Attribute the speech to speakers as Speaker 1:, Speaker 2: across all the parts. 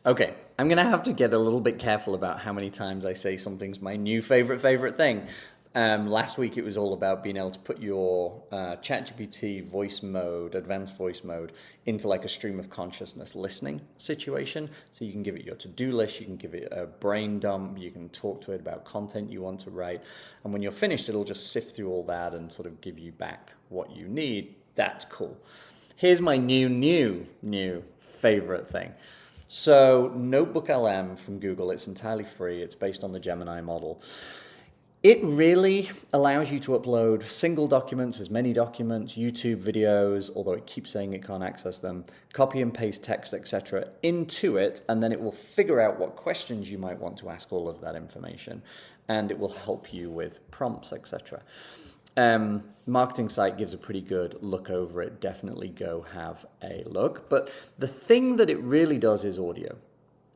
Speaker 1: Okay, I'm gonna have to get a little bit careful about how many times I say something's my new favorite thing. Last week it was all about being able to put your ChatGPT voice mode, advanced voice mode, into like a stream of consciousness listening situation. So you can give it your to-do list, you can give it a brain dump, you can talk to it about content you want to write, and when you're finished, it'll just sift through all that and sort of give you back what you need. That's cool. Here's my new favorite thing. So NotebookLM from Google, it's entirely free. It's based on the Gemini model. It really allows you to upload single documents, as many documents, YouTube videos, although it keeps saying it can't access them, copy and paste text, etc., into it, and then it will figure out what questions you might want to ask all of that information, and it will help you with prompts, etc. Marketing site gives a pretty good look over it. Definitely go have a look. But the thing that it really does is audio,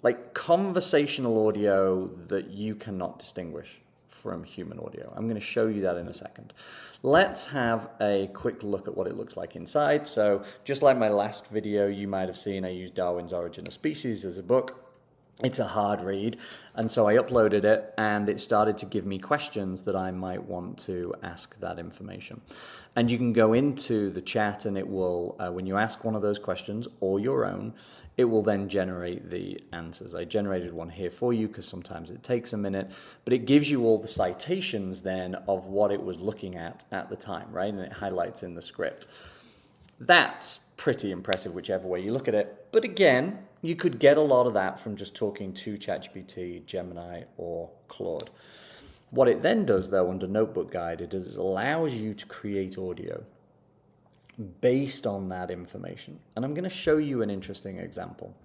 Speaker 1: like conversational audio that you cannot distinguish from human audio. I'm going to show you that in a second. Let's have a quick look at what it looks like inside. So just like my last video, you might have seen I used Darwin's Origin of Species as a book. It's a hard read, and so I uploaded it, and it started to give me questions that I might want to ask that information. And you can go into the chat, and it will, when you ask one of those questions, or your own, it will then generate the answers. I generated one here for you because sometimes it takes a minute, but it gives you all the citations then of what it was looking at the time, right? And it highlights in the script. That's pretty impressive whichever way you look at it. But again, you could get a lot of that from just talking to ChatGPT, Gemini, or Claude. What it then does, though, under Notebook Guide, it allows you to create audio based on that information. And I'm going to show you an interesting example.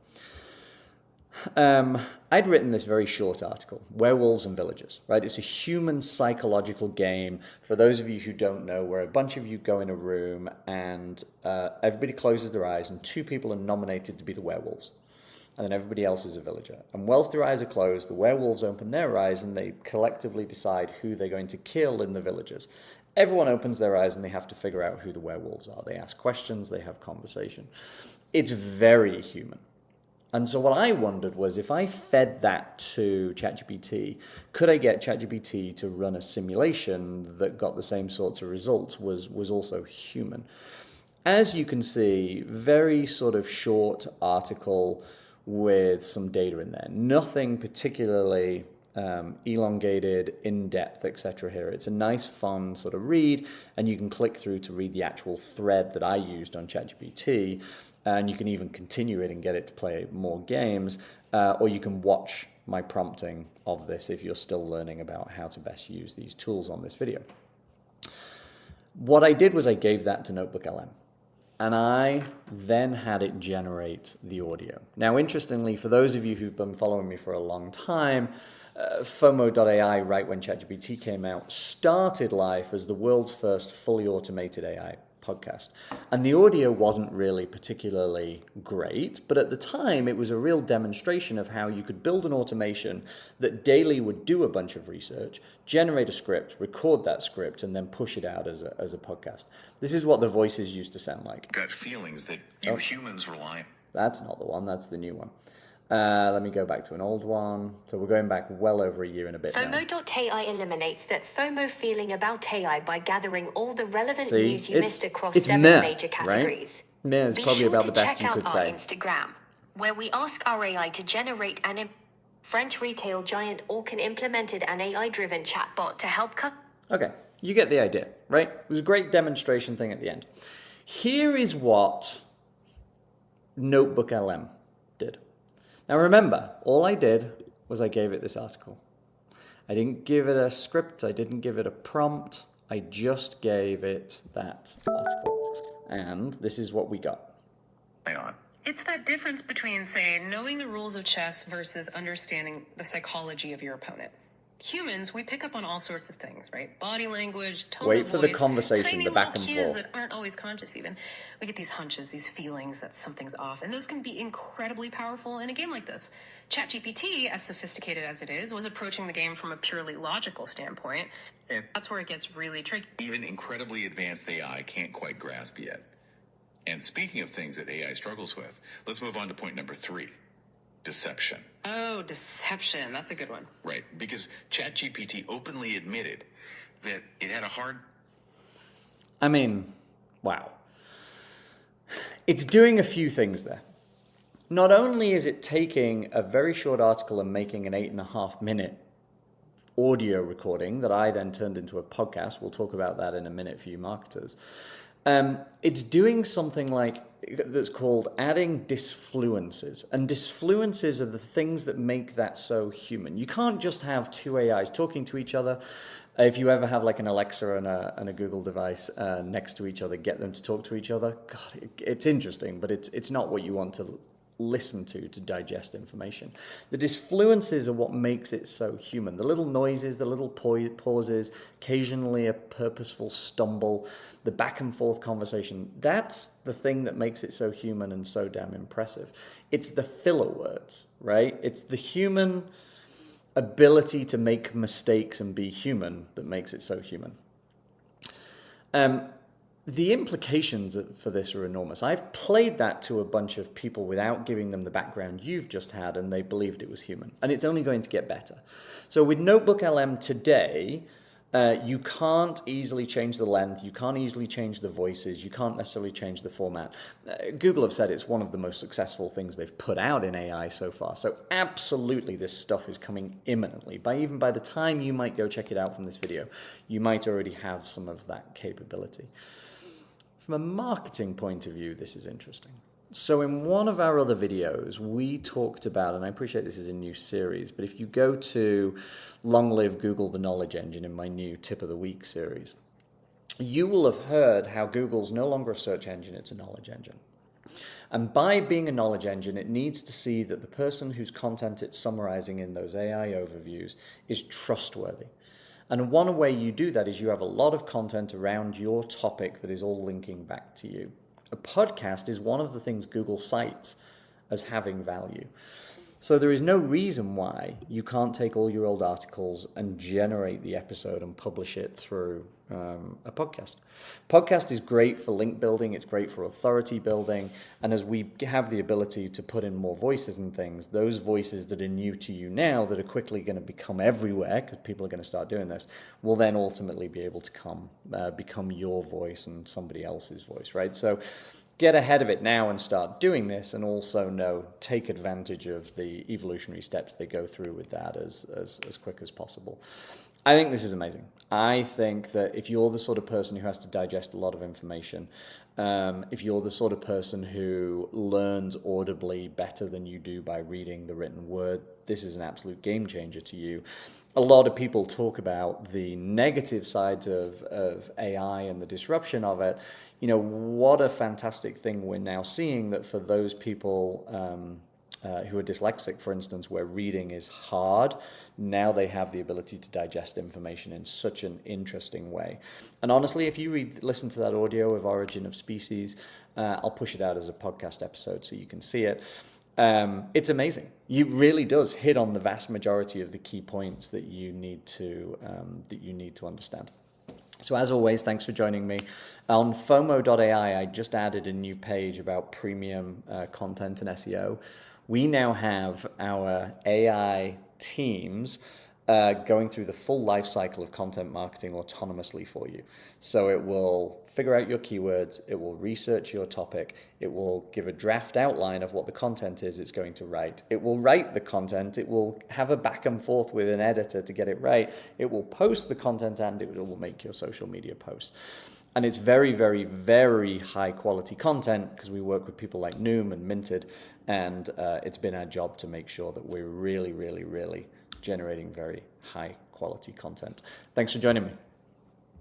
Speaker 1: I'd written this very short article, Werewolves and Villagers, right? It's a human psychological game. For those of you who don't know, where a bunch of you go in a room and everybody closes their eyes and two people are nominated to be the werewolves. And then everybody else is a villager. And whilst their eyes are closed, the werewolves open their eyes and they collectively decide who they're going to kill in the villagers. Everyone opens their eyes and they have to figure out who the werewolves are. They ask questions, they have conversation. It's very human. And so what I wondered was, if I fed that to ChatGPT, could I get ChatGPT to run a simulation that got the same sorts of results, was also human? As you can see, very sort of short article with some data in there. Nothing particularly elongated, in-depth, etc. here. It's a nice, fun sort of read, and you can click through to read the actual thread that I used on ChatGPT, and you can even continue it and get it to play more games, or you can watch my prompting of this if you're still learning about how to best use these tools on this video. What I did was I gave that to NotebookLM, and I then had it generate the audio. Now, interestingly, for those of you who've been following me for a long time, FOMO.ai, right when ChatGPT came out, started life as the world's first fully automated AI podcast. And the audio wasn't really particularly great, but at the time it was a real demonstration of how you could build an automation that daily would do a bunch of research, generate a script, record that script, and then push it out as a podcast. This is what the voices used to sound like.
Speaker 2: Gut feelings that you humans rely on.
Speaker 1: That's not the one, that's the new one. Let me go back to an old one. So we're going back well over a year and a bit now.
Speaker 3: FOMO.ai eliminates that FOMO feeling about AI by gathering all the relevant
Speaker 1: See,
Speaker 3: news you missed across
Speaker 1: it's
Speaker 3: 7
Speaker 1: meh,
Speaker 3: major categories.
Speaker 1: Right? Meh is
Speaker 3: Be
Speaker 1: probably
Speaker 3: sure
Speaker 1: about
Speaker 3: to
Speaker 1: the best
Speaker 3: check
Speaker 1: you
Speaker 3: out
Speaker 1: could
Speaker 3: our
Speaker 1: say.
Speaker 3: Instagram, where we ask our AI to generate an French retail giant Orkin implemented an AI-driven chatbot to help cut.
Speaker 1: Okay, you get the idea, right? It was a great demonstration thing at the end. Here is what NotebookLM did. Now remember, all I did was I gave it this article. I didn't give it a script, I didn't give it a prompt, I just gave it that article. And this is what we got.
Speaker 2: Hang on.
Speaker 4: It's that difference between, say, knowing the rules of chess versus understanding the psychology of your opponent. Humans, we pick up on all sorts of things, right? Body language, tone
Speaker 1: Wait
Speaker 4: of
Speaker 1: for
Speaker 4: voice,
Speaker 1: the conversation,
Speaker 4: tiny
Speaker 1: the back
Speaker 4: little
Speaker 1: and
Speaker 4: cues
Speaker 1: forth.
Speaker 4: that aren't always conscious even. We get these hunches, these feelings that something's off, and those can be incredibly powerful in a game like this. ChatGPT, as sophisticated as it is, was approaching the game from a purely logical standpoint.
Speaker 2: And
Speaker 4: that's where it gets really tricky.
Speaker 2: even incredibly advanced AI can't quite grasp yet. And speaking of things that AI struggles with, let's move on to point number 3. deception.
Speaker 4: Oh, deception. That's a good one.
Speaker 2: Right. Because ChatGPT openly admitted that it had a hard.
Speaker 1: I mean, wow. It's doing a few things there. Not only is it taking a very short article and making an 8.5-minute audio recording that I then turned into a podcast. We'll talk about that in a minute for you marketers. It's doing something like that's called adding disfluences. And disfluences are the things that make that so human. You can't just have two AIs talking to each other. If you ever have like an Alexa and a Google device next to each other, get them to talk to each other. God, it's interesting, but it's not what you want to listen to digest information. The disfluences are what makes it so human. The little noises, the little pauses, occasionally a purposeful stumble, the back and forth conversation. That's the thing that makes it so human and so damn impressive. It's the filler words, right? It's the human ability to make mistakes and be human that makes it so human. The implications for this are enormous. I've played that to a bunch of people without giving them the background you've just had, and they believed it was human. And it's only going to get better. So with NotebookLM today, you can't easily change the length, you can't easily change the voices, you can't necessarily change the format. Google have said it's one of the most successful things they've put out in AI so far. So absolutely this stuff is coming imminently. Even by the time you might go check it out from this video, you might already have some of that capability. From a marketing point of view, this is interesting. So in one of our other videos, we talked about, and I appreciate this is a new series, but if you go to Long Live Google, the Knowledge Engine in my new Tip of the Week series, you will have heard how Google's no longer a search engine, it's a knowledge engine. And by being a knowledge engine, it needs to see that the person whose content it's summarizing in those AI overviews is trustworthy. And one way you do that is you have a lot of content around your topic that is all linking back to you. A podcast is one of the things Google cites as having value. So there is no reason why you can't take all your old articles and generate the episode and publish it through a podcast. Podcast is great for link building, it's great for authority building, and as we have the ability to put in more voices and things, those voices that are new to you now that are quickly going to become everywhere because people are going to start doing this, will then ultimately be able to become your voice and somebody else's voice, right? So get ahead of it now and start doing this, and also take advantage of the evolutionary steps they go through with that as quick as possible. I think this is amazing. I think that if you're the sort of person who has to digest a lot of information, if you're the sort of person who learns audibly better than you do by reading the written word, this is an absolute game changer to you. A lot of people talk about the negative sides of AI and the disruption of it. You know, what a fantastic thing we're now seeing that for those people who are dyslexic, for instance, where reading is hard, now they have the ability to digest information in such an interesting way. And honestly, if you listen to that audio of Origin of Species, I'll push it out as a podcast episode so you can see it. It's amazing. It really does hit on the vast majority of the key points that you need to understand. So as always, thanks for joining me. On FOMO.ai, I just added a new page about premium content and SEO. We now have our AI teams going through the full life cycle of content marketing autonomously for you. So it will figure out your keywords, it will research your topic, it will give a draft outline of what the content is it's going to write. It will write the content, it will have a back and forth with an editor to get it right, it will post the content, and it will make your social media posts. And it's very, very, very high quality content because we work with people like Noom and Minted, and it's been our job to make sure that we're really, really, really generating very high quality content. Thanks for joining me.